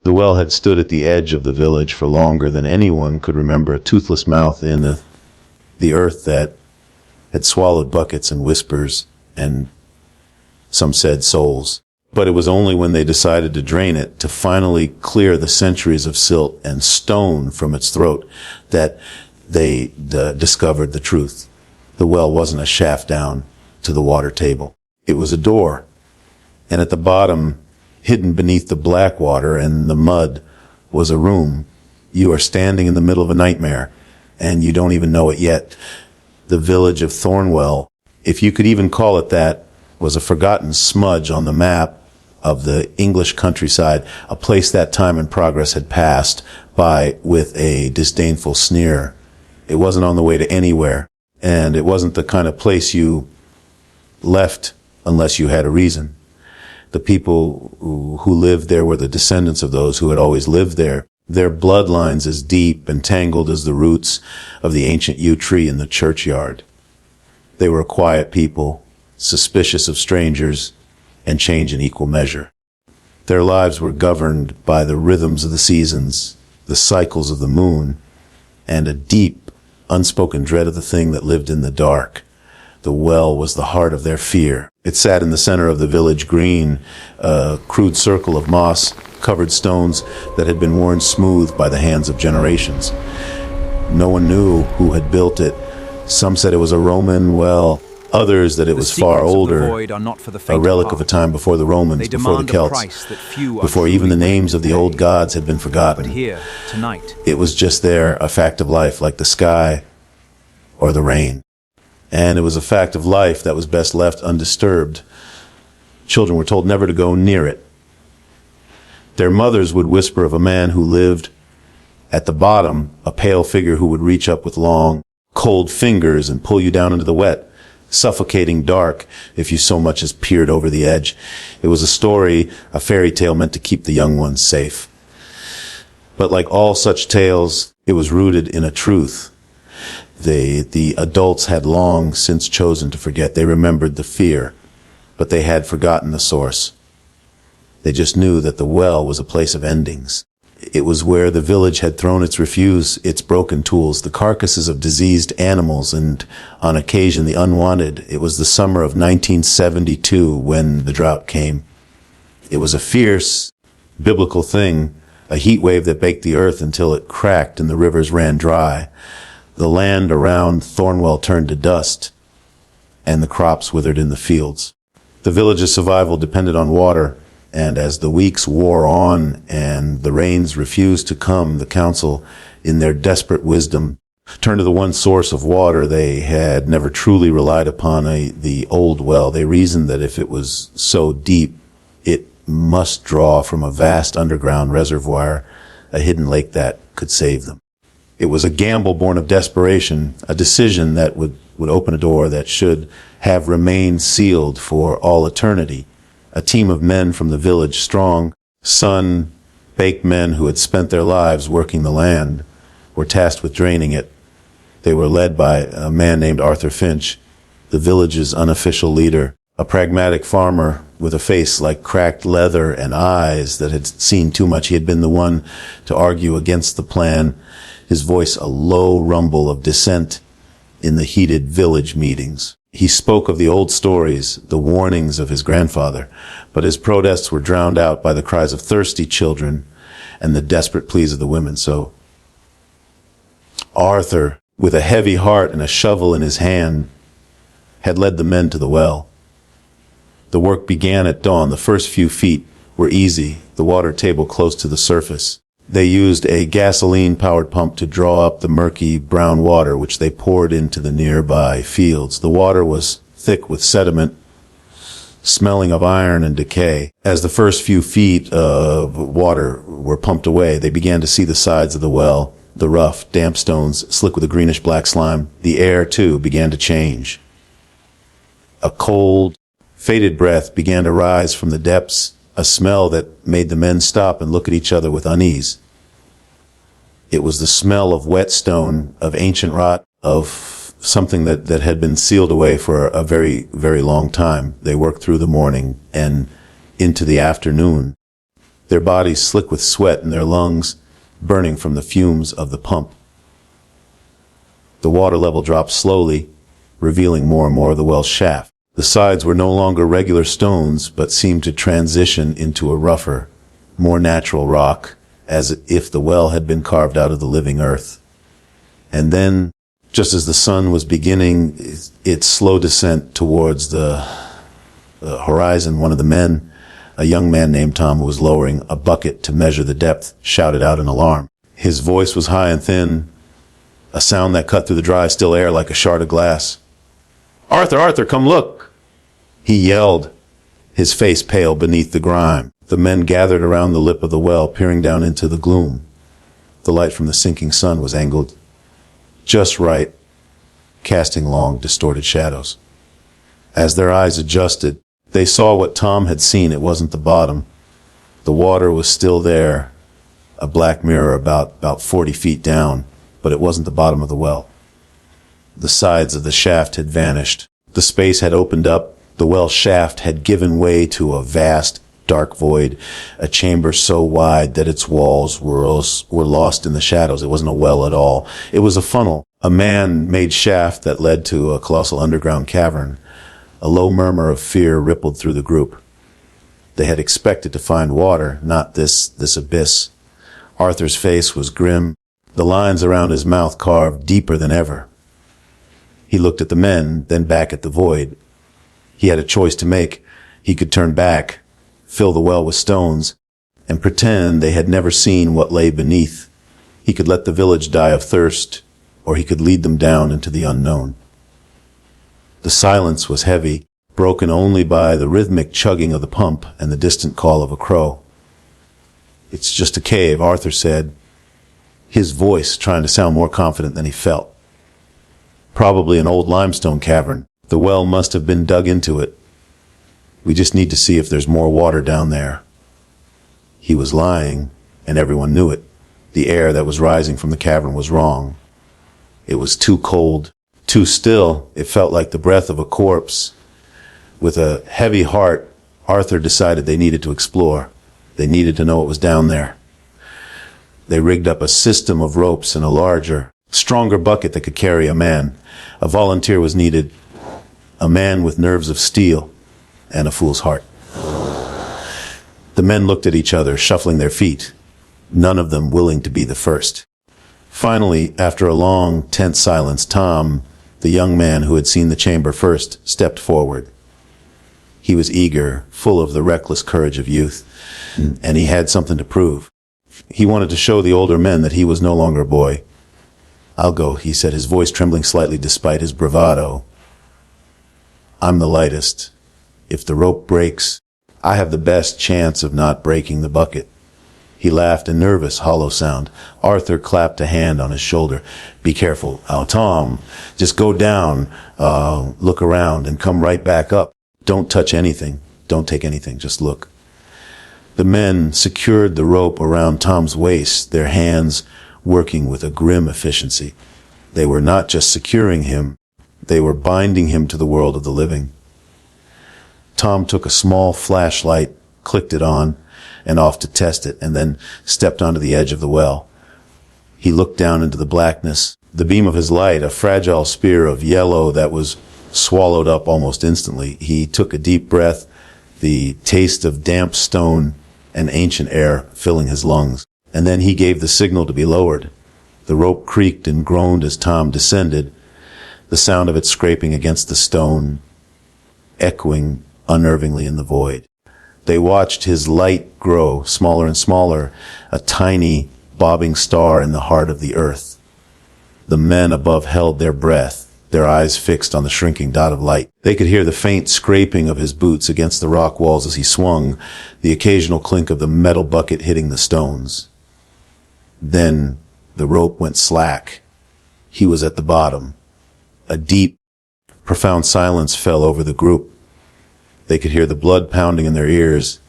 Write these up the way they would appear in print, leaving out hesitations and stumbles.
The well had stood at the edge of the village for longer than anyone could remember, a toothless mouth in the earth that had swallowed buckets and whispers and, some said, souls. But it was only when they decided to drain it, to finally clear the centuries of silt and stone from its throat, that they discovered the truth. The well wasn't a shaft down to the water table. It was a door. And at the bottom, hidden beneath the black water and the mud, was a room. You are standing in the middle of a nightmare, and you don't even know it yet. The village of Thornwell, if you could even call it that, was a forgotten smudge on the map of the English countryside, a place that time and progress had passed by with a disdainful sneer. It wasn't on the way to anywhere, and it wasn't the kind of place you left unless you had a reason. The people who lived there were the descendants of those who had always lived there, their bloodlines as deep and tangled as the roots of the ancient yew tree in the churchyard. They were a quiet people, suspicious of strangers, and change in equal measure. Their lives were governed by the rhythms of the seasons, the cycles of the moon, and a deep, unspoken dread of the thing that lived in the dark. The well was the heart of their fear. It sat in the center of the village green, a crude circle of moss-covered stones that had been worn smooth by the hands of generations. No one knew who had built it. Some said it was a Roman well, others that it was far older, a relic of a time before the Romans, before the Celts, before even the names of the old gods had been forgotten. But here, tonight, it was just there, a fact of life, like the sky or the rain. And it was a fact of life that was best left undisturbed. Children were told never to go near it. Their mothers would whisper of a man who lived at the bottom, a pale figure who would reach up with long, cold fingers and pull you down into the wet, suffocating dark if you so much as peered over the edge. It was a story, a fairy tale meant to keep the young ones safe. But like all such tales, it was rooted in a truth. The adults had long since chosen to forget. They remembered the fear, but they had forgotten the source. They just knew that the well was a place of endings. It was where the village had thrown its refuse, its broken tools, the carcasses of diseased animals, and on occasion the unwanted. It was the summer of 1972 when the drought came. It was a fierce, biblical thing, a heat wave that baked the earth until it cracked and the rivers ran dry. The land around Thornwell turned to dust, and the crops withered in the fields. The village's survival depended on water, and as the weeks wore on and the rains refused to come, the council, in their desperate wisdom, turned to the one source of water they had never truly relied upon, the old well. They reasoned that if it was so deep, it must draw from a vast underground reservoir, a hidden lake that could save them. It was a gamble born of desperation, a decision that would open a door that should have remained sealed for all eternity. A team of men from the village, strong, sun-baked men who had spent their lives working the land, were tasked with draining it. They were led by a man named Arthur Finch, the village's unofficial leader, a pragmatic farmer with a face like cracked leather and eyes that had seen too much. He had been the one to argue against the plan, his voice a low rumble of dissent in the heated village meetings. He spoke of the old stories, the warnings of his grandfather, but his protests were drowned out by the cries of thirsty children and the desperate pleas of the women. So Arthur, with a heavy heart and a shovel in his hand, had led the men to the well. The work began at dawn. The first few feet were easy, the water table close to the surface. They used a gasoline-powered pump to draw up the murky brown water, which they poured into the nearby fields. The water was thick with sediment, smelling of iron and decay. As the first few feet of water were pumped away, they began to see the sides of the well, the rough, damp stones, slick with a greenish-black slime. The air, too, began to change. A cold, faded breath began to rise from the depths, a smell that made the men stop and look at each other with unease. It was the smell of wet stone, of ancient rot, of something that had been sealed away for a very, very long time. They worked through the morning and into the afternoon. their bodies slick with sweat and their lungs burning from the fumes of the pump. The water level dropped slowly, revealing more and more of the well's shaft. The sides were no longer regular stones, but seemed to transition into a rougher, more natural rock, as if the well had been carved out of the living earth. And then, just as the sun was beginning its slow descent towards the horizon, one of the men, a young man named Tom who was lowering a bucket to measure the depth, shouted out in alarm. His voice was high and thin, a sound that cut through the dry, still air like a shard of glass. "Arthur, Arthur, come look!" he yelled, his face pale beneath the grime. The men gathered around the lip of the well, peering down into the gloom. The light from the sinking sun was angled just right, casting long, distorted shadows. As their eyes adjusted, they saw what Tom had seen. It wasn't the bottom. The water was still there, a black mirror about 40 feet down, but it wasn't the bottom of the well. The sides of the shaft had vanished. The space had opened up. The well shaft had given way to a vast, dark void, a chamber so wide that its walls were lost in the shadows. It wasn't a well at all. It was a funnel, a man-made shaft that led to a colossal underground cavern. A low murmur of fear rippled through the group. They had expected to find water, not this abyss. Arthur's face was grim, the lines around his mouth carved deeper than ever. He looked at the men, then back at the void. He had a choice to make. He could turn back, fill the well with stones, and pretend they had never seen what lay beneath. He could let the village die of thirst, or he could lead them down into the unknown. The silence was heavy, broken only by the rhythmic chugging of the pump and the distant call of a crow. "It's just a cave," Arthur said, his voice trying to sound more confident than he felt. "Probably an old limestone cavern. The well must have been dug into it. We just need to see if there's more water down there." He was lying, and everyone knew it. The air that was rising from the cavern was wrong. It was too cold, too still. It felt like the breath of a corpse. With a heavy heart, Arthur decided they needed to explore. They needed to know what was down there. They rigged up a system of ropes and a larger, stronger bucket that could carry a man. A volunteer was needed, a man with nerves of steel and a fool's heart. The men looked at each other, shuffling their feet, none of them willing to be the first. Finally, after a long, tense silence, Tom, the young man who had seen the chamber first, stepped forward. He was eager, full of the reckless courage of youth, and he had something to prove. He wanted to show the older men that he was no longer a boy. "I'll go," he said, his voice trembling slightly despite his bravado. "I'm the lightest. If the rope breaks, I have the best chance of not breaking the bucket." He laughed, a nervous, hollow sound. Arthur clapped a hand on his shoulder. "Be careful. Oh, Tom, just go down, look around, and come right back up. Don't touch anything. Don't take anything. Just look." The men secured the rope around Tom's waist, their hands working with a grim efficiency. They were not just securing him, they were binding him to the world of the living. Tom took a small flashlight, clicked it on and off to test it, and then stepped onto the edge of the well. He looked down into the blackness. The beam of his light, a fragile spear of yellow that was swallowed up almost instantly. He took a deep breath, the taste of damp stone and ancient air filling his lungs. And then he gave the signal to be lowered. The rope creaked and groaned as Tom descended, the sound of it scraping against the stone, echoing unnervingly in the void. They watched his light grow, smaller and smaller, a tiny, bobbing star in the heart of the earth. The men above held their breath, their eyes fixed on the shrinking dot of light. They could hear the faint scraping of his boots against the rock walls as he swung, the occasional clink of the metal bucket hitting the stones. Then the rope went slack. He was at the bottom. A deep, profound silence fell over the group. They could hear the blood pounding in their ears,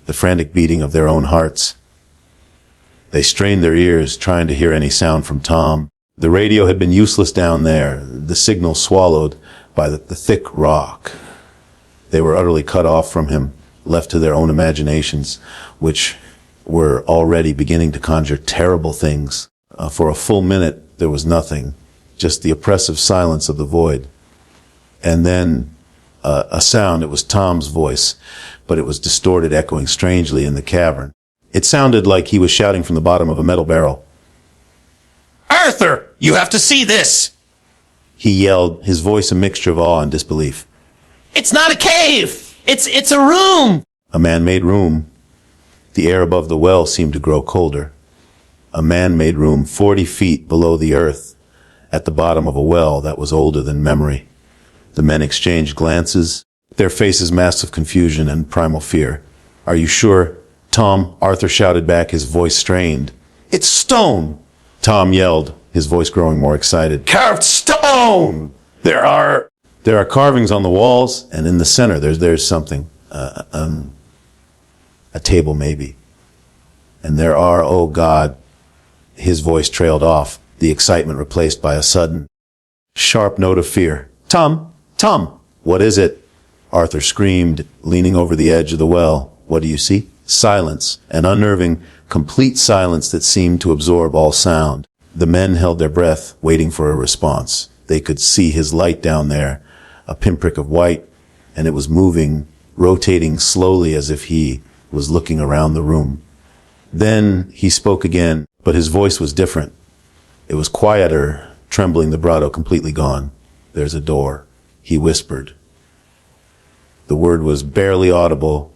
the frantic beating of their own hearts. They strained their ears, trying to hear any sound from Tom. The radio had been useless down there, the signal swallowed by the thick rock. They were utterly cut off from him, left to their own imaginations, which were already beginning to conjure terrible things. For a full minute, there was nothing, just the oppressive silence of the void. And then a sound. It was Tom's voice, but it was distorted, echoing strangely in the cavern. It sounded like he was shouting from the bottom of a metal barrel. "Arthur, you have to see this!" He yelled, his voice a mixture of awe and disbelief. "It's not a cave! It's a room!" A man-made room. The air above the well seemed to grow colder. A man-made room 40 feet below the earth, at the bottom of a well that was older than memory. The men exchanged glances, their faces masks of confusion and primal fear. "Are you sure, Tom?" Arthur shouted back, his voice strained. "It's stone!" Tom yelled, his voice growing more excited. "Carved stone! There are carvings on the walls, and in the center there's something. A table maybe. And there are, oh God." His voice trailed off, the excitement replaced by a sudden, sharp note of fear. Tom! What is it?" Arthur screamed, leaning over the edge of the well. "What do you see?" Silence, an unnerving, complete silence that seemed to absorb all sound. The men held their breath, waiting for a response. They could see his light down there, a pinprick of white, and it was moving, rotating slowly as if he was looking around the room. Then he spoke again, but his voice was different. It was quieter, trembling, the bravado completely gone. "There's a door," he whispered. The word was barely audible,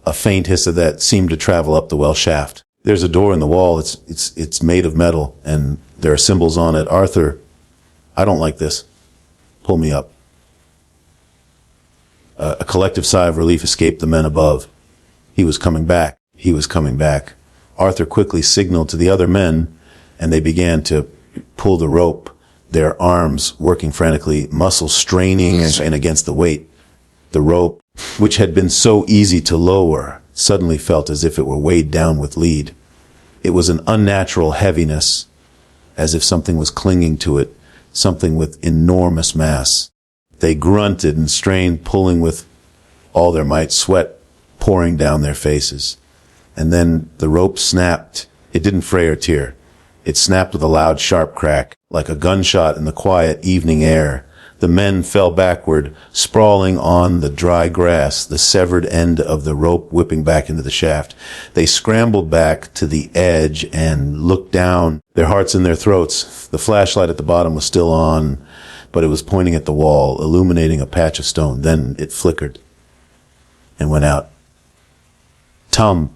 a faint hiss of that seemed to travel up the well shaft. "There's a door in the wall. It's made of metal, and there are symbols on it. Arthur, I don't like this. Pull me up." A collective sigh of relief escaped the men above. He was coming back. Arthur quickly signaled to the other men, and they began to pull the rope, their arms working frantically, muscles straining and against the weight. The rope, which had been so easy to lower, suddenly felt as if it were weighed down with lead. It was an unnatural heaviness, as if something was clinging to it, something with enormous mass. They grunted and strained, pulling with all their might, sweat pouring down their faces. And then the rope snapped. It didn't fray or tear. It snapped with a loud, sharp crack, like a gunshot in the quiet evening air. The men fell backward, sprawling on the dry grass, the severed end of the rope whipping back into the shaft. They scrambled back to the edge and looked down, their hearts in their throats. The flashlight at the bottom was still on, but it was pointing at the wall, illuminating a patch of stone. Then it flickered and went out. "Tom!"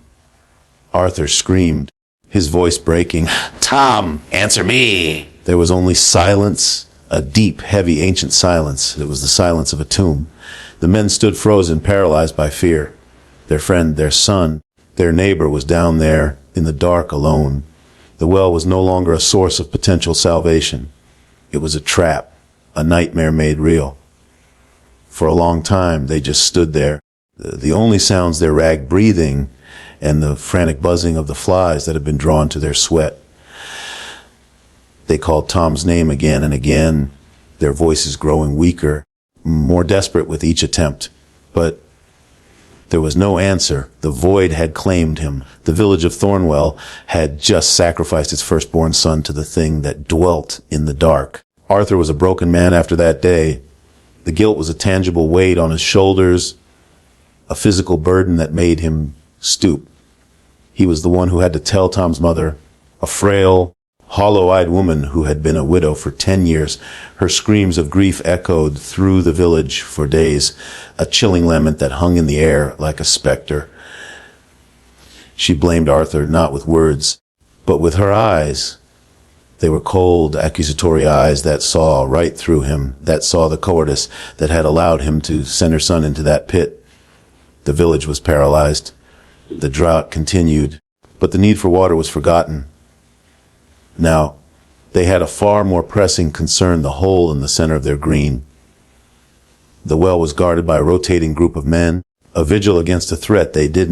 Arthur screamed, his voice breaking. "Tom, answer me!" There was only silence, a deep, heavy, ancient silence. It was the silence of a tomb. The men stood frozen, paralyzed by fear. Their friend, their son, their neighbor was down there in the dark alone. The well was no longer a source of potential salvation. It was a trap, a nightmare made real. For a long time, they just stood there. The only sounds their ragged breathing and the frantic buzzing of the flies that had been drawn to their sweat. They called Tom's name again and again, their voices growing weaker, more desperate with each attempt. But there was no answer. The void had claimed him. The village of Thornwell had just sacrificed its firstborn son to the thing that dwelt in the dark. Arthur was a broken man after that day. The guilt was a tangible weight on his shoulders, a physical burden that made him stoop. He was the one who had to tell Tom's mother, a frail, hollow-eyed woman who had been a widow for 10 years. Her screams of grief echoed through the village for days, a chilling lament that hung in the air like a specter. She blamed Arthur not with words, but with her eyes. They were cold, accusatory eyes that saw right through him, that saw the cowardice that had allowed him to send her son into that pit. The village was paralyzed. The drought continued, but the need for water was forgotten. Now, they had a far more pressing concern, the hole in the center of their green. The well was guarded by a rotating group of men, a vigil against a threat they they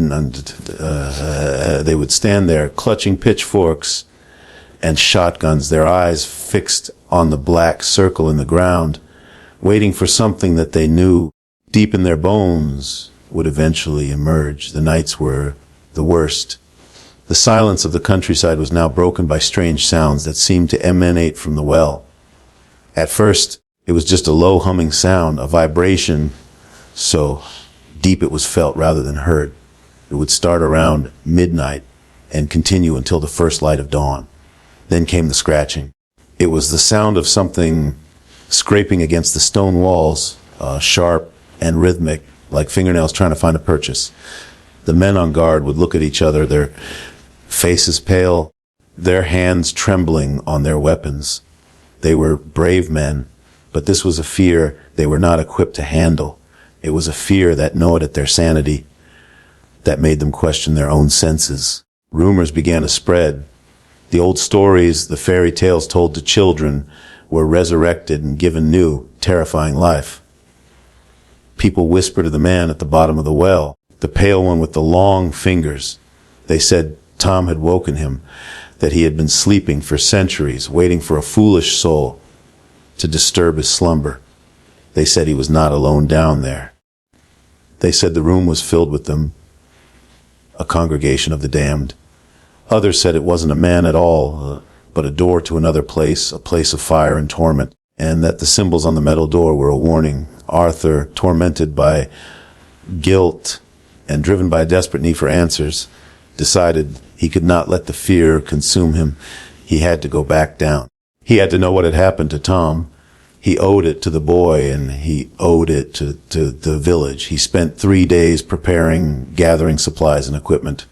would stand there, clutching pitchforks and shotguns, their eyes fixed on the black circle in the ground, waiting for something that they knew deep in their bones would eventually emerge. The nights were the worst. The silence of the countryside was now broken by strange sounds that seemed to emanate from the well. At first, it was just a low humming sound, a vibration, so deep it was felt rather than heard. It would start around midnight and continue until the first light of dawn. Then came the scratching. It was the sound of something scraping against the stone walls, sharp and rhythmic, like fingernails trying to find a purchase. The men on guard would look at each other, their faces pale, their hands trembling on their weapons. They were brave men, but this was a fear they were not equipped to handle. It was a fear that gnawed at their sanity, that made them question their own senses. Rumors began to spread. The old stories, the fairy tales told to children, were resurrected and given new, terrifying life. People whispered to the man at the bottom of the well, the pale one with the long fingers. They said Tom had woken him, that he had been sleeping for centuries, waiting for a foolish soul to disturb his slumber. They said he was not alone down there. They said the room was filled with them, a congregation of the damned. Others said it wasn't a man at all, but a door to another place, a place of fire and torment, and that the symbols on the metal door were a warning. Arthur, tormented by guilt and driven by a desperate need for answers, decided he could not let the fear consume him. He had to go back down. He had to know what had happened to Tom. He owed it to the boy, and he owed it to the village. He spent 3 days preparing, gathering supplies and equipment.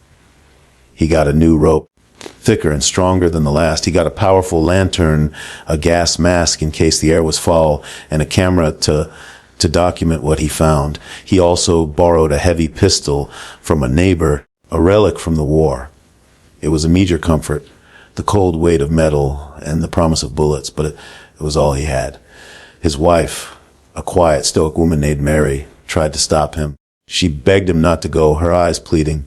He got a new rope, thicker and stronger than the last. He got a powerful lantern, a gas mask in case the air was foul, and a camera to document what he found. He also borrowed a heavy pistol from a neighbor, a relic from the war. It was a meager comfort, the cold weight of metal and the promise of bullets, but it was all he had. His wife, a quiet, stoic woman named Mary, tried to stop him. She begged him not to go, her eyes pleading.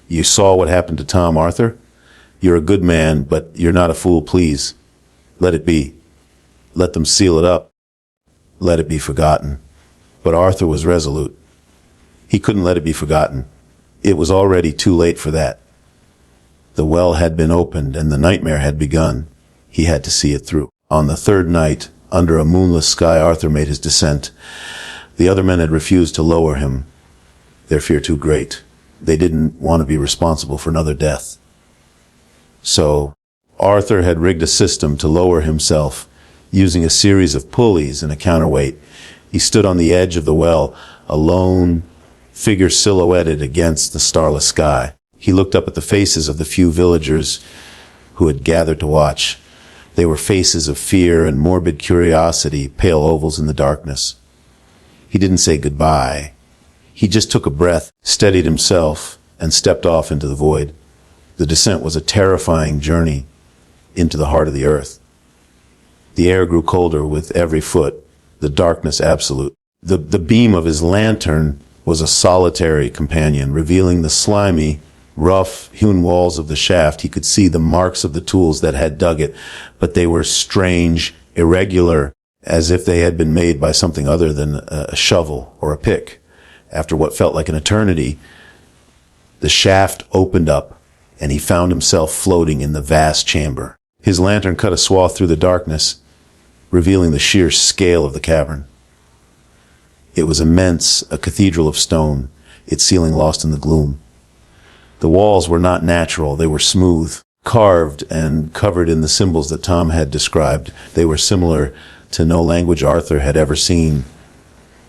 "You saw what happened to Tom, Arthur? You're a good man, but you're not a fool, please. Let it be. Let them seal it up. Let it be forgotten." But Arthur was resolute. He couldn't let it be forgotten. It was already too late for that. The well had been opened and the nightmare had begun. He had to see it through. On the third night, under a moonless sky, Arthur made his descent. The other men had refused to lower him, their fear too great. They didn't want to be responsible for another death. So Arthur had rigged a system to lower himself, using a series of pulleys and a counterweight. He stood on the edge of the well, a lone figure silhouetted against the starless sky. He looked up at the faces of the few villagers who had gathered to watch. They were faces of fear and morbid curiosity, pale ovals in the darkness. He didn't say goodbye. He just took a breath, steadied himself, and stepped off into the void. The descent was a terrifying journey into the heart of the earth. The air grew colder with every foot, the darkness absolute. The beam of his lantern was a solitary companion, revealing the slimy, rough-hewn walls of the shaft. He could see the marks of the tools that had dug it, but they were strange, irregular, as if they had been made by something other than a shovel or a pick. After what felt like an eternity, the shaft opened up, and he found himself floating in the vast chamber. His lantern cut a swath through the darkness, revealing the sheer scale of the cavern. It was immense, a cathedral of stone, its ceiling lost in the gloom. The walls were not natural. They were smooth, carved, and covered in the symbols that Tom had described. They were similar to no language Arthur had ever seen,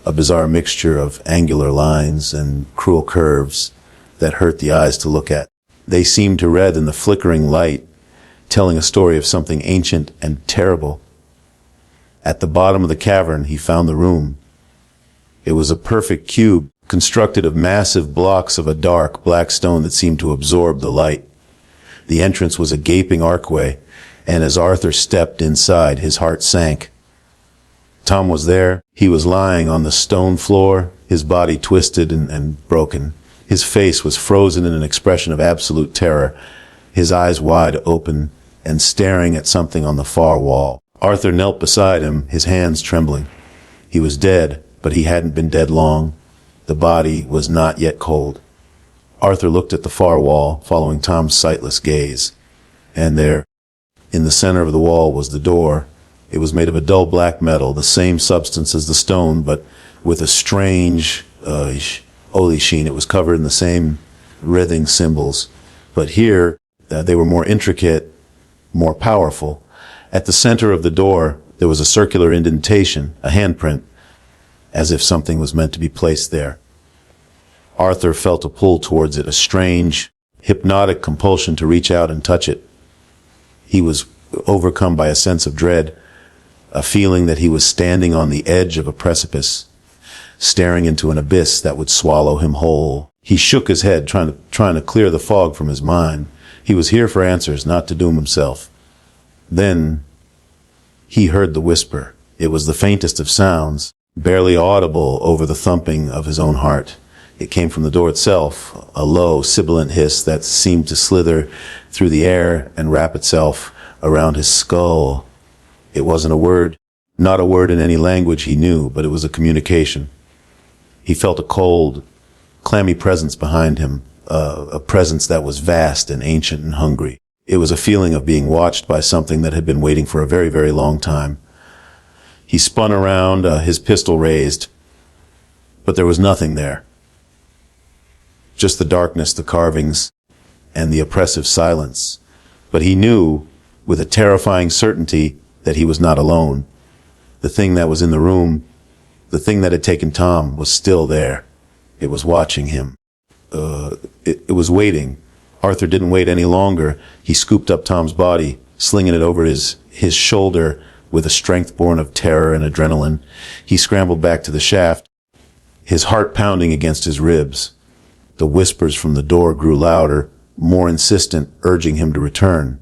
a bizarre mixture of angular lines and cruel curves that hurt the eyes to look at. They seemed to red in the flickering light, telling a story of something ancient and terrible. At the bottom of the cavern, he found the room. It was a perfect cube, constructed of massive blocks of a dark black stone that seemed to absorb the light. The entrance was a gaping archway, and as Arthur stepped inside, his heart sank. Tom was there. He was lying on the stone floor, his body twisted and broken. His face was frozen in an expression of absolute terror, his eyes wide open and staring at something on the far wall. Arthur knelt beside him, his hands trembling. He was dead, but he hadn't been dead long. The body was not yet cold. Arthur looked at the far wall, following Tom's sightless gaze. And there, in the center of the wall, was the door. It was made of a dull black metal, the same substance as the stone, but with a strange, holy sheen. It was covered in the same writhing symbols. But here, they were more intricate, more powerful. At the center of the door, there was a circular indentation, a handprint, as if something was meant to be placed there. Arthur felt a pull towards it, a strange, hypnotic compulsion to reach out and touch it. He was overcome by a sense of dread, a feeling that he was standing on the edge of a precipice, staring into an abyss that would swallow him whole. He shook his head, trying to clear the fog from his mind. He was here for answers, not to doom himself. Then he heard the whisper. It was the faintest of sounds, barely audible over the thumping of his own heart. It came from the door itself, a low, sibilant hiss that seemed to slither through the air and wrap itself around his skull. It wasn't a word, not a word in any language he knew, but it was a communication. He felt a cold, clammy presence behind him, a presence that was vast and ancient and hungry. It was a feeling of being watched by something that had been waiting for a very, very long time. He spun around, his pistol raised, but there was nothing there. Just the darkness, the carvings, and the oppressive silence. But he knew, with a terrifying certainty, that he was not alone. The thing that was in the room, the thing that had taken Tom, was still there. It was watching him. It was waiting. Arthur didn't wait any longer. He scooped up Tom's body, slinging it over his shoulder with a strength born of terror and adrenaline. He scrambled back to the shaft, his heart pounding against his ribs. The whispers from the door grew louder, more insistent, urging him to return.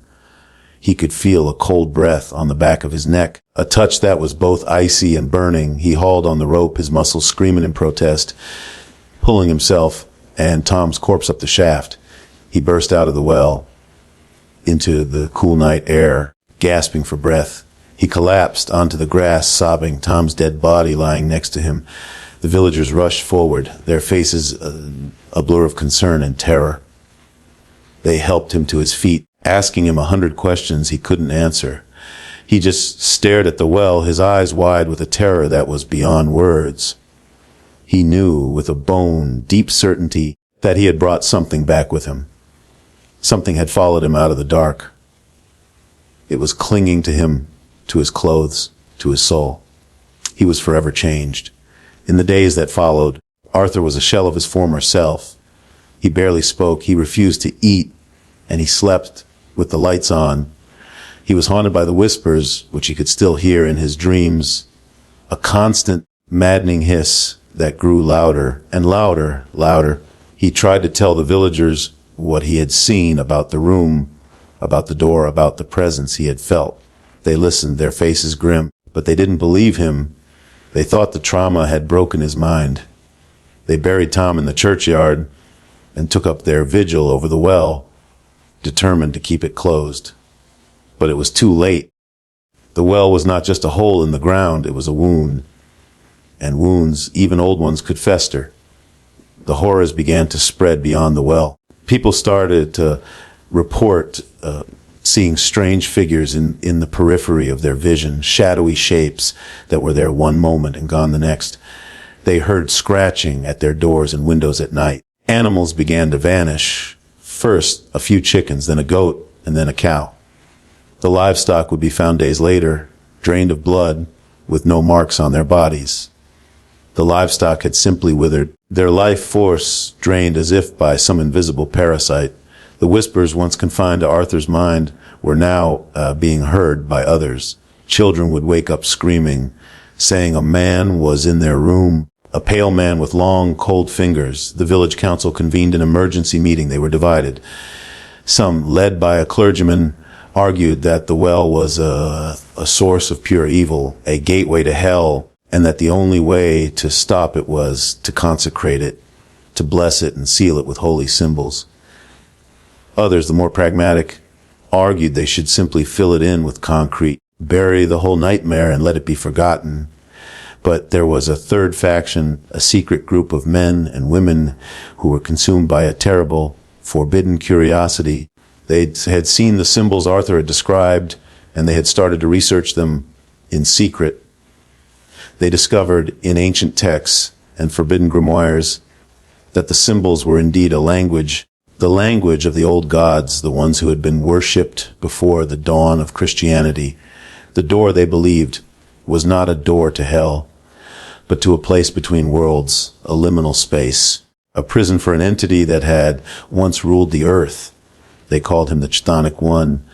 He could feel a cold breath on the back of his neck, a touch that was both icy and burning. He hauled on the rope, his muscles screaming in protest, pulling himself and Tom's corpse up the shaft. He burst out of the well into the cool night air, gasping for breath. He collapsed onto the grass, sobbing, Tom's dead body lying next to him. The villagers rushed forward, their faces a blur of concern and terror. They helped him to his feet, asking him 100 questions he couldn't answer. He just stared at the well, his eyes wide with a terror that was beyond words. He knew with a bone, deep certainty that he had brought something back with him. Something had followed him out of the dark. It was clinging to him, to his clothes, to his soul. He was forever changed. In the days that followed, Arthur was a shell of his former self. He barely spoke, he refused to eat, and he slept with the lights on. He was haunted by the whispers, which he could still hear in his dreams, a constant, maddening hiss that grew louder and louder, louder. He tried to tell the villagers what he had seen about the room, about the door, about the presence he had felt. They listened, their faces grim, but they didn't believe him. They thought the trauma had broken his mind. They buried Tom in the churchyard and took up their vigil over the well, determined to keep it closed. But it was too late. The well was not just a hole in the ground, it was a wound. And wounds, even old ones, could fester. The horrors began to spread beyond the well. People started to report seeing strange figures in the periphery of their vision, shadowy shapes that were there one moment and gone the next. They heard scratching at their doors and windows at night. Animals began to vanish. First, a few chickens, then a goat, and then a cow. The livestock would be found days later, drained of blood, with no marks on their bodies. The livestock had simply withered, their life force drained as if by some invisible parasite. The whispers once confined to Arthur's mind were now being heard by others. Children would wake up screaming, saying a man was in their room, a pale man with long, cold fingers. The village council convened an emergency meeting. They were divided. Some, led by a clergyman, argued that the well was a source of pure evil, a gateway to hell, and that the only way to stop it was to consecrate it, to bless it and seal it with holy symbols. Others, the more pragmatic, argued they should simply fill it in with concrete, bury the whole nightmare and let it be forgotten. But there was a third faction, a secret group of men and women who were consumed by a terrible, forbidden curiosity. They had seen the symbols Arthur had described, and they had started to research them in secret. They discovered in ancient texts and forbidden grimoires that the symbols were indeed a language, the language of the old gods, the ones who had been worshipped before the dawn of Christianity. The door, they believed, was not a door to hell, but to a place between worlds, a liminal space, a prison for an entity that had once ruled the earth. They called him the Chthonic One,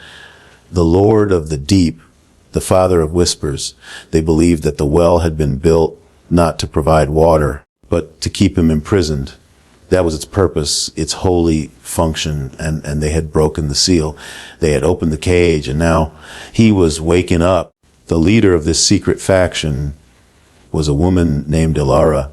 the Lord of the Deep, the Father of Whispers. They believed that the well had been built not to provide water, but to keep him imprisoned. That was its purpose, its holy function, and they had broken the seal. They had opened the cage, and now he was waking up. The leader of this secret faction was a woman named Ilara,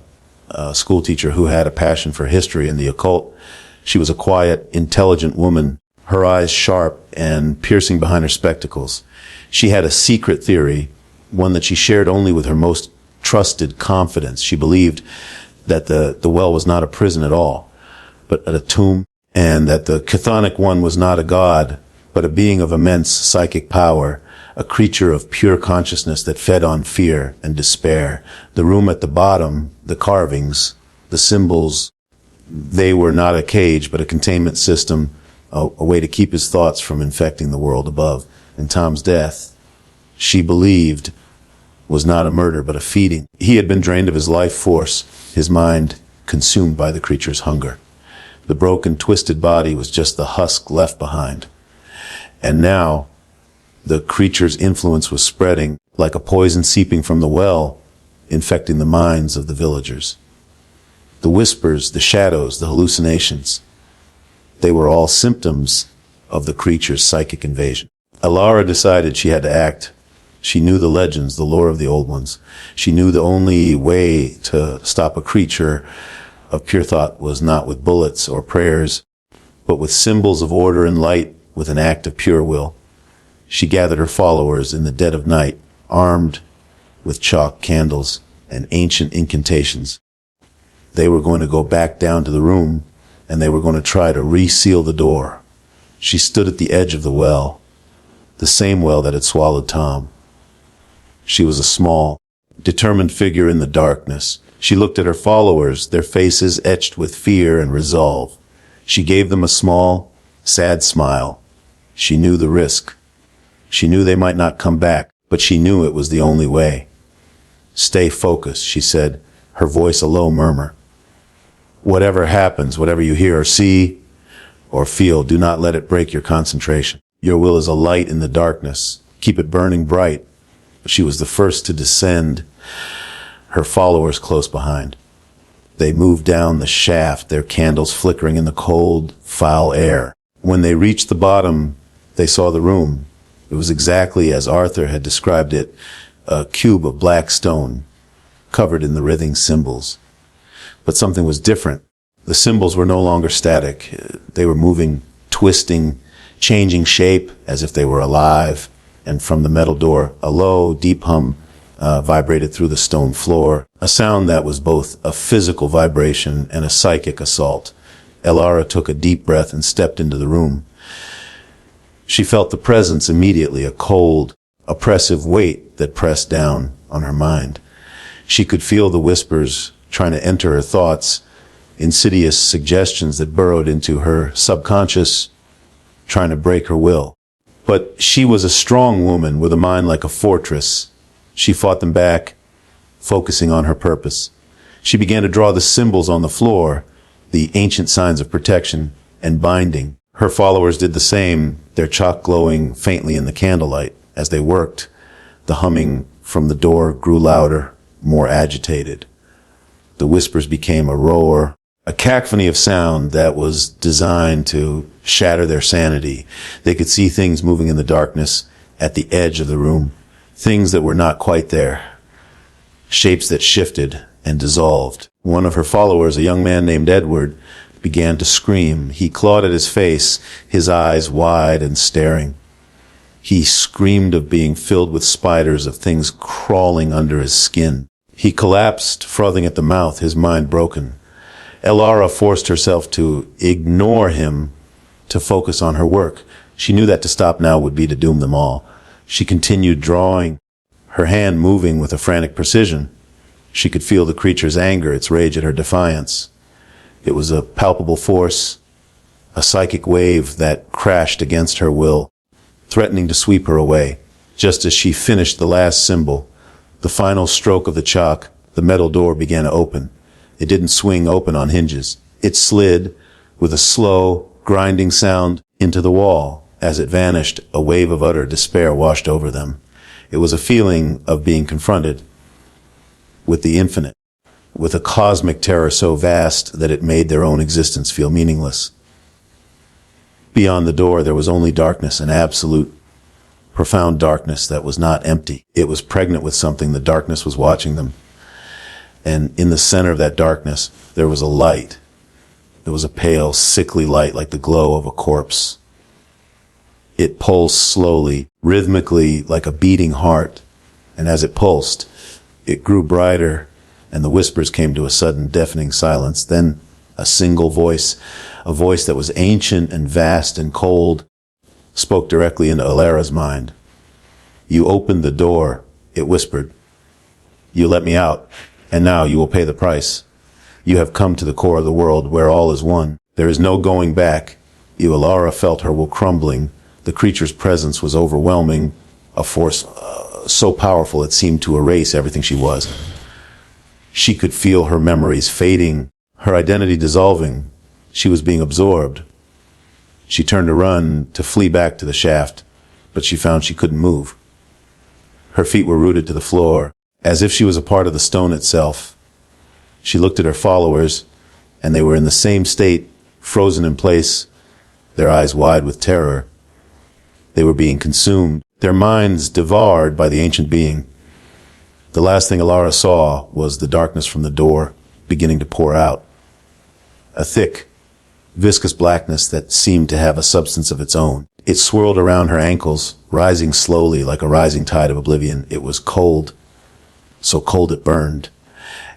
a schoolteacher who had a passion for history and the occult. She was a quiet, intelligent woman, her eyes sharp and piercing behind her spectacles. She had a secret theory, one that she shared only with her most trusted confidence. She believed that the well was not a prison at all, but a tomb, and that the Chthonic One was not a god, but a being of immense psychic power, a creature of pure consciousness that fed on fear and despair. The room at the bottom, the carvings, the symbols, they were not a cage, but a containment system, a way to keep his thoughts from infecting the world above. And Tom's death, she believed, was not a murder, but a feeding. He had been drained of his life force, his mind consumed by the creature's hunger. The broken, twisted body was just the husk left behind. And now, the creature's influence was spreading like a poison seeping from the well, infecting the minds of the villagers. The whispers, the shadows, the hallucinations, they were all symptoms of the creature's psychic invasion. Ilara decided she had to act. She knew the legends, the lore of the old ones. She knew the only way to stop a creature of pure thought was not with bullets or prayers, but with symbols of order and light, with an act of pure will. She gathered her followers in the dead of night, armed with chalk candles and ancient incantations. They were going to go back down to the room, and they were going to try to reseal the door. She stood at the edge of the well, the same well that had swallowed Tom. She was a small, determined figure in the darkness. She looked at her followers, their faces etched with fear and resolve. She gave them a small, sad smile. She knew the risk. She knew they might not come back, but she knew it was the only way. "Stay focused," she said, her voice a low murmur. "Whatever happens, whatever you hear or see or feel, do not let it break your concentration. Your will is a light in the darkness. Keep it burning bright." She was the first to descend, her followers close behind. They moved down the shaft, their candles flickering in the cold, foul air. When they reached the bottom, they saw the room. It was exactly as Arthur had described it, a cube of black stone, covered in the writhing symbols. But something was different. The symbols were no longer static. They were moving, twisting, changing shape as if they were alive. And from the metal door, a low, deep hum vibrated through the stone floor, a sound that was both a physical vibration and a psychic assault. Ilara took a deep breath and stepped into the room. She felt the presence immediately, a cold, oppressive weight that pressed down on her mind. She could feel the whispers trying to enter her thoughts, insidious suggestions that burrowed into her subconscious, trying to break her will. But she was a strong woman with a mind like a fortress. She fought them back, focusing on her purpose. She began to draw the symbols on the floor, the ancient signs of protection and binding. Her followers did the same, their chalk glowing faintly in the candlelight. As they worked, the humming from the door grew louder, more agitated. The whispers became a roar, a cacophony of sound that was designed to shatter their sanity. They could see things moving in the darkness at the edge of the room, things that were not quite there, shapes that shifted and dissolved. One of her followers, a young man named Edward, began to scream. He clawed at his face, his eyes wide and staring. He screamed of being filled with spiders, of things crawling under his skin. He collapsed, frothing at the mouth, his mind broken. Elara forced herself to ignore him, to focus on her work. She knew that to stop now would be to doom them all. She continued drawing, her hand moving with a frantic precision. She could feel the creature's anger, its rage at her defiance. It was a palpable force, a psychic wave that crashed against her will, threatening to sweep her away. Just as she finished the last symbol, the final stroke of the chalk, the metal door began to open. It didn't swing open on hinges. It slid, with a slow, grinding sound, into the wall. As it vanished, a wave of utter despair washed over them. It was a feeling of being confronted with the infinite, with a cosmic terror so vast that it made their own existence feel meaningless. Beyond the door, there was only darkness, an absolute, profound darkness that was not empty. It was pregnant with something. The darkness was watching them. And in the center of that darkness, there was a light. It was a pale, sickly light like the glow of a corpse. It pulsed slowly, rhythmically, like a beating heart. And as it pulsed, it grew brighter, and the whispers came to a sudden, deafening silence. Then a single voice, a voice that was ancient and vast and cold, spoke directly into Alara's mind. "You opened the door," it whispered. "You let me out, and now you will pay the price. You have come to the core of the world where all is one. There is no going back." Alara felt her will crumbling. The creature's presence was overwhelming, a force so powerful it seemed to erase everything she was. She could feel her memories fading, her identity dissolving. She was being absorbed. She turned to run, to flee back to the shaft, but she found she couldn't move. Her feet were rooted to the floor, as if she was a part of the stone itself. She looked at her followers, and they were in the same state, frozen in place, their eyes wide with terror. They were being consumed, their minds devoured by the ancient being. The last thing Alara saw was the darkness from the door beginning to pour out. A thick, viscous blackness that seemed to have a substance of its own. It swirled around her ankles, rising slowly like a rising tide of oblivion. It was cold, so cold it burned.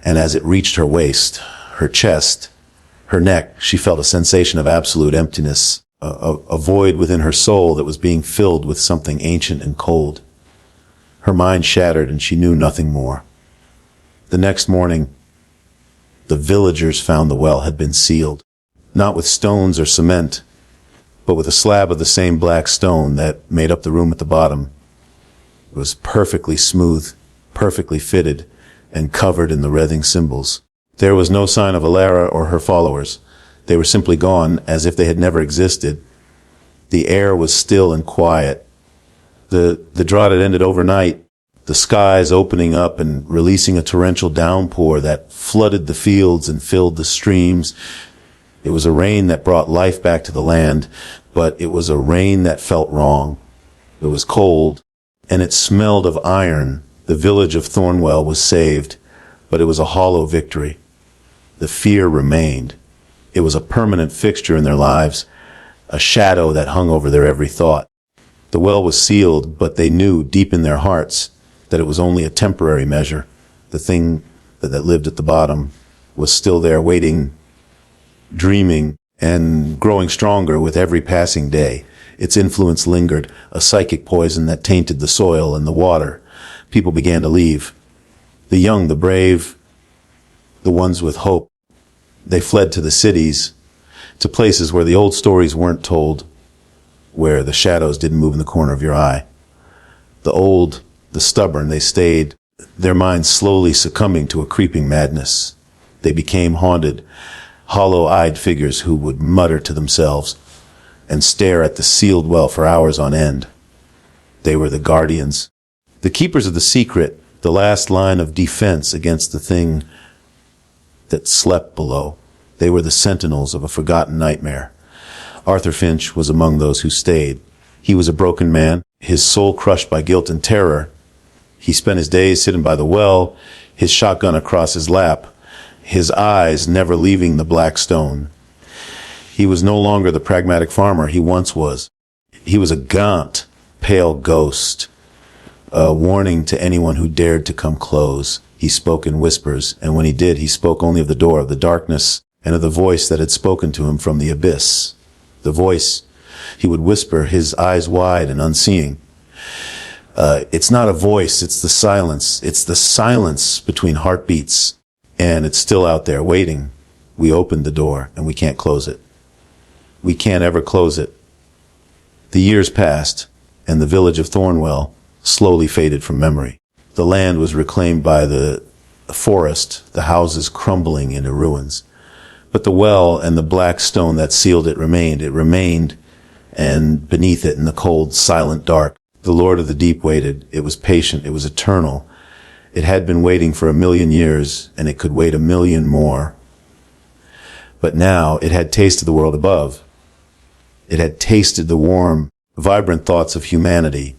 And as it reached her waist, her chest, her neck, she felt a sensation of absolute emptiness, a void within her soul that was being filled with something ancient and cold. Her mind shattered and she knew nothing more. The next morning, the villagers found the well had been sealed, not with stones or cement, but with a slab of the same black stone that made up the room at the bottom. It was perfectly smooth, perfectly fitted, and covered in the wreathing symbols. There was no sign of Alara or her followers. They were simply gone, as if they had never existed. The air was still and quiet. The drought had ended overnight, the skies opening up and releasing a torrential downpour that flooded the fields and filled the streams. It was a rain that brought life back to the land, but it was a rain that felt wrong. It was cold, and it smelled of iron. The village of Thornwell was saved, but it was a hollow victory. The fear remained. It was a permanent fixture in their lives, a shadow that hung over their every thought. The well was sealed, but they knew deep in their hearts that it was only a temporary measure. The thing that lived at the bottom was still there waiting, dreaming, and growing stronger with every passing day. Its influence lingered, a psychic poison that tainted the soil and the water. People began to leave. The young, the brave, the ones with hope. They fled to the cities, to places where the old stories weren't told, where the shadows didn't move in the corner of your eye. The old, the stubborn, they stayed, their minds slowly succumbing to a creeping madness. They became haunted, hollow-eyed figures who would mutter to themselves and stare at the sealed well for hours on end. They were the guardians, the keepers of the secret, the last line of defense against the thing that slept below. They were the sentinels of a forgotten nightmare. Arthur Finch was among those who stayed. He was a broken man, his soul crushed by guilt and terror. He spent his days sitting by the well, his shotgun across his lap, his eyes never leaving the black stone. He was no longer the pragmatic farmer he once was. He was a gaunt, pale ghost, a warning to anyone who dared to come close. He spoke in whispers, and when he did, he spoke only of the door, of the darkness, and of the voice that had spoken to him from the abyss. The voice, he would whisper, his eyes wide and unseeing. It's not a voice, it's the silence. It's the silence between heartbeats, and it's still out there waiting. We opened the door, and we can't close it. We can't ever close it. The years passed, and the village of Thornwell slowly faded from memory. The land was reclaimed by the forest, the houses crumbling into ruins. But the well and the black stone that sealed it remained. It remained, and beneath it in the cold, silent dark, the Lord of the Deep waited. It was patient. It was eternal. It had been waiting for 1,000,000 years, and it could wait 1,000,000 more. But now it had tasted the world above. It had tasted the warm, vibrant thoughts of humanity,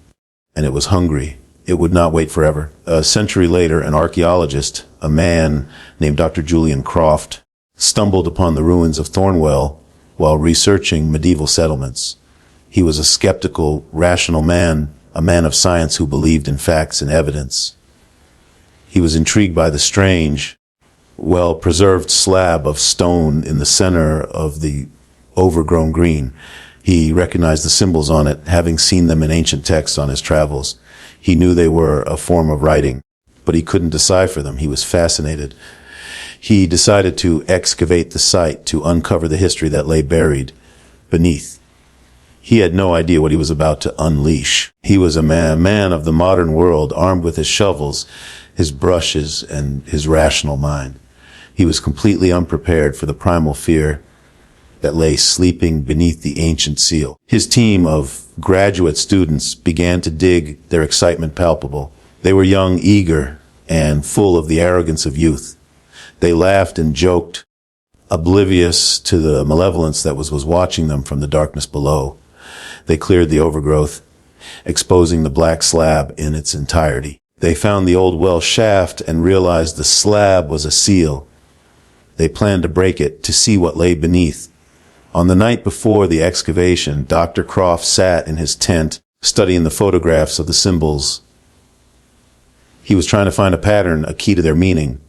and it was hungry. It would not wait forever. A century later, an archaeologist, a man named Dr. Julian Croft, stumbled upon the ruins of Thornwell while researching medieval settlements. He was a skeptical, rational man, a man of science who believed in facts and evidence. He was intrigued by the strange, well-preserved slab of stone in the center of the overgrown green. He recognized the symbols on it, having seen them in ancient texts on his travels. He knew they were a form of writing, but he couldn't decipher them. He was fascinated. He decided to excavate the site to uncover the history that lay buried beneath. He had no idea what he was about to unleash. He was a man of the modern world, armed with his shovels, his brushes, and his rational mind. He was completely unprepared for the primal fear that lay sleeping beneath the ancient seal. His team of graduate students began to dig, their excitement palpable. They were young, eager, and full of the arrogance of youth. They laughed and joked, oblivious to the malevolence that was watching them from the darkness below. They cleared the overgrowth, exposing the black slab in its entirety. They found the old well shaft and realized the slab was a seal. They planned to break it to see what lay beneath. On the night before the excavation, Dr. Croft sat in his tent, studying the photographs of the symbols. He was trying to find a pattern, a key to their meaning.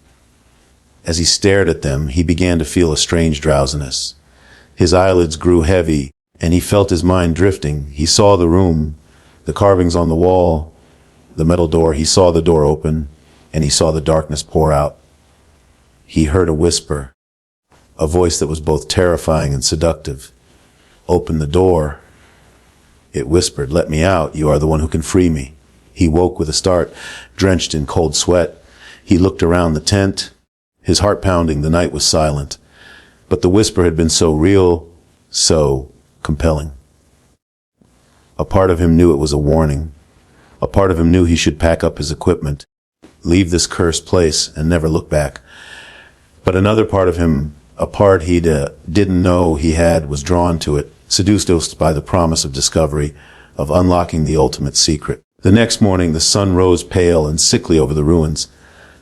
As he stared at them, he began to feel a strange drowsiness. His eyelids grew heavy, and he felt his mind drifting. He saw the room, the carvings on the wall, the metal door. He saw the door open, and he saw the darkness pour out. He heard a whisper, a voice that was both terrifying and seductive. "Open the door," it whispered. "Let me out. You are the one who can free me." He woke with a start, drenched in cold sweat. He looked around the tent, his heart pounding. The night was silent, but the whisper had been so real, so compelling. A part of him knew it was a warning. A part of him knew he should pack up his equipment, leave this cursed place, and never look back. But another part of him, a part he didn't know he had, was drawn to it, seduced by the promise of discovery, of unlocking the ultimate secret. The next morning, the sun rose pale and sickly over the ruins.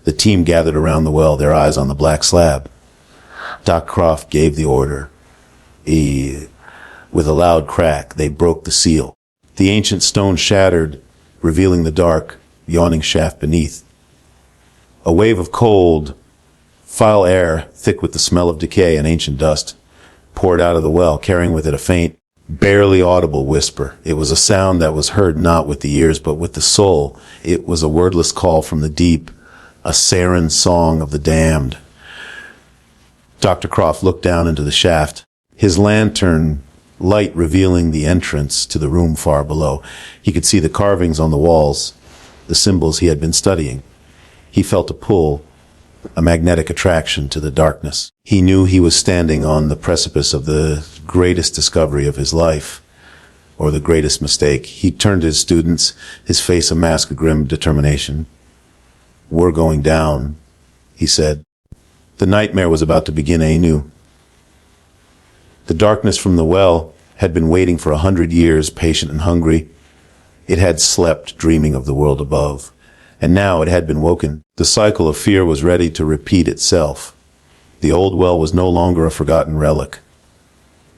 The team gathered around the well, their eyes on the black slab. Doc Croft gave the order. With a loud crack, they broke the seal. The ancient stone shattered, revealing the dark, yawning shaft beneath. A wave of cold, foul air, thick with the smell of decay and ancient dust, poured out of the well, carrying with it a faint, barely audible whisper. It was a sound that was heard not with the ears, but with the soul. It was a wordless call from the deep, a sarin song of the damned. Dr. Croft looked down into the shaft, his lantern light revealing the entrance to the room far below. He could see the carvings on the walls, the symbols he had been studying. He felt a pull, a magnetic attraction to the darkness. He knew he was standing on the precipice of the greatest discovery of his life, or the greatest mistake. He turned to his students, his face a mask of grim determination. "We're going down," he said. The nightmare was about to begin anew. The darkness from the well had been waiting for 100 years, patient and hungry. It had slept, dreaming of the world above. And now it had been woken. The cycle of fear was ready to repeat itself. The old well was no longer a forgotten relic.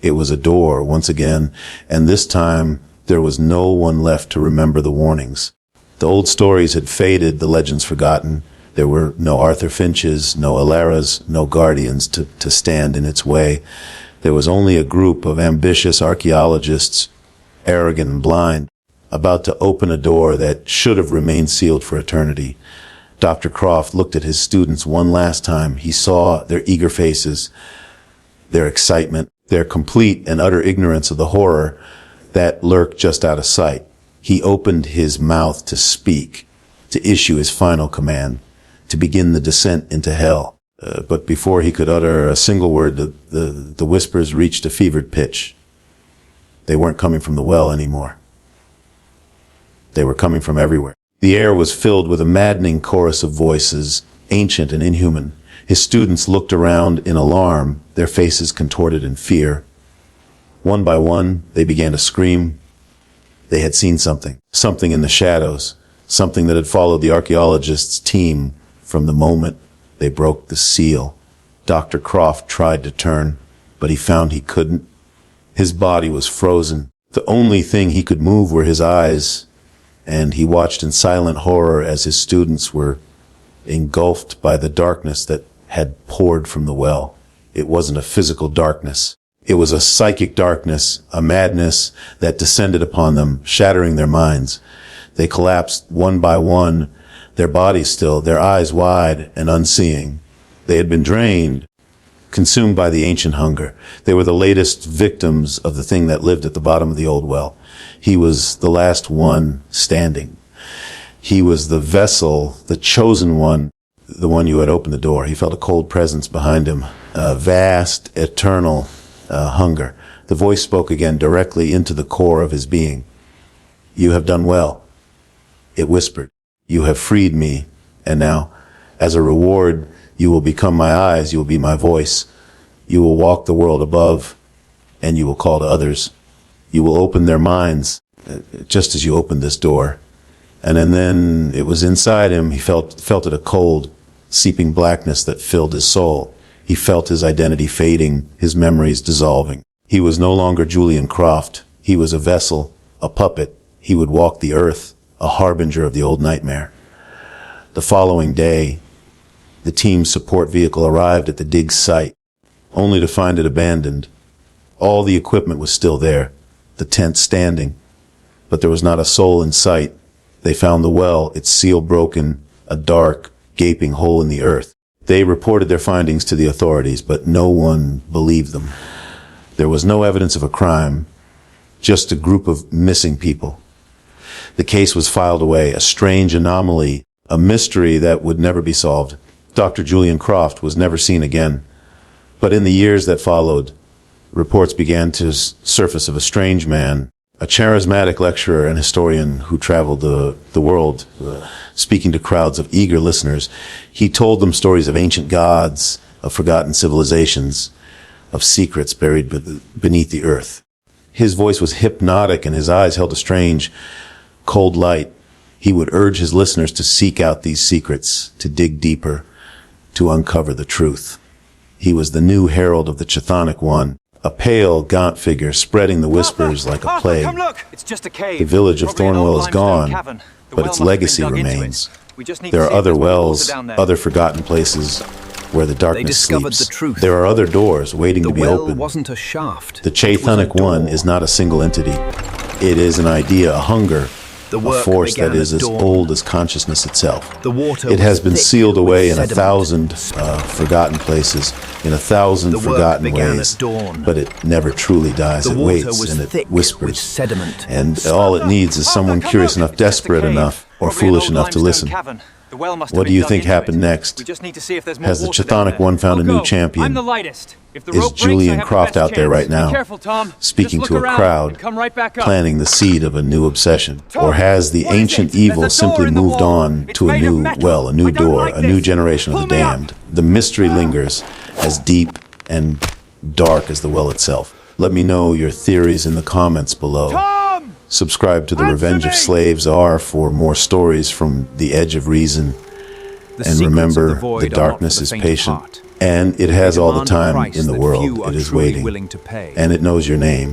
It was a door, once again, and this time there was no one left to remember the warnings. The old stories had faded, the legends forgotten, There were no Arthur Finches, no Alaras, no guardians to stand in its way. There was only a group of ambitious archaeologists, arrogant and blind, about to open a door that should have remained sealed for eternity. Dr. Croft looked at his students one last time. He saw their eager faces, their excitement, their complete and utter ignorance of the horror that lurked just out of sight. He opened his mouth to speak, to issue his final command, to begin the descent into hell. But before he could utter a single word, the whispers reached a fevered pitch. They weren't coming from the well anymore. They were coming from everywhere. The air was filled with a maddening chorus of voices, ancient and inhuman. His students looked around in alarm, their faces contorted in fear. One by one, they began to scream. They had seen something in the shadows, something that had followed the archaeologists' team from the moment they broke the seal. Dr. Croft tried to turn, but he found he couldn't. His body was frozen. The only thing he could move were his eyes, and he watched in silent horror as his students were engulfed by the darkness that had poured from the well. It wasn't a physical darkness. It was a psychic darkness, a madness that descended upon them, shattering their minds. They collapsed one by one, their bodies still, their eyes wide and unseeing. They had been drained, consumed by the ancient hunger. They were the latest victims of the thing that lived at the bottom of the old well. He was the last one standing. He was the vessel, the chosen one, the one who had opened the door. He felt a cold presence behind him, a vast, eternal hunger. The voice spoke again directly into the core of his being. "You have done well," it whispered. "You have freed me, and now, as a reward, you will become my eyes, you will be my voice. You will walk the world above, and you will call to others. You will open their minds, just as you opened this door." And then it was inside him. He felt it, a cold, seeping blackness that filled his soul. He felt his identity fading, his memories dissolving. He was no longer Julian Croft. He was a vessel, a puppet. He would walk the earth, a harbinger of the old nightmare. The following day, the team's support vehicle arrived at the dig site, only to find it abandoned. All the equipment was still there, the tent standing, but there was not a soul in sight. They found the well, its seal broken, a dark, gaping hole in the earth. They reported their findings to the authorities, but no one believed them. There was no evidence of a crime, just a group of missing people. The case was filed away, a strange anomaly, a mystery that would never be solved. Dr. Julian Croft was never seen again. But in the years that followed, reports began to surface of a strange man, a charismatic lecturer and historian who traveled the world, speaking to crowds of eager listeners. He told them stories of ancient gods, of forgotten civilizations, of secrets buried beneath the earth. His voice was hypnotic and his eyes held a strange, cold light. He would urge his listeners to seek out these secrets, to dig deeper, to uncover the truth. He was the new herald of the Chthonic One, a pale, gaunt figure spreading the whispers like a plague. Come look! It's just a cave. The village of Probably an old Thornwell is limestone gone, cavern. The but well its must have legacy been dug into remains. it. We just need There to are see if other there's more water wells, down there. other forgotten places where the darkness discovered sleeps. the truth. There are other doors waiting The to be well opened. wasn't a shaft. The it was a Chthonic One door. is not a single entity. It is an idea, a hunger, The a work force that began is at as dawn. old as consciousness itself. The water It has was been thick sealed with away in sediment. 1,000 forgotten places, in 1,000 The work forgotten began ways, at dawn. but it never truly dies. The It water waits was and it thick whispers. with sediment. And all it needs is someone Come curious look! enough, It's just a desperate cave. enough, or Probably an foolish old enough to limestone listen. cavern. The well must have What been do you dug think into happened it. next? We just need to see if there's more Has the water down Chthonic there. One found a We'll new go. champion? I'm the lightest. If the Is rope breaks, I Julian have the Croft best out there chance. right now, Be careful, Tom. speaking Just to look a around crowd, and come right back up. planting the seed of a new obsession? Tom, Or has the what is ancient it? evil There's a door simply in the moved wall. on It's to a made of new metal. well, a new I don't door, like a new this. generation of Pull the me up. damned? The mystery lingers as deep and dark as the well itself. Let me know your theories in the comments below. Tom! Subscribe to The Answer Revenge of me! Slaves R for more stories from the edge of reason. The And secrets of remember, the the void are not darkness for the is faint of patient. heart. And it has all the Demand a time price in the that world. few are It is truly waiting. willing to pay. And it knows your name.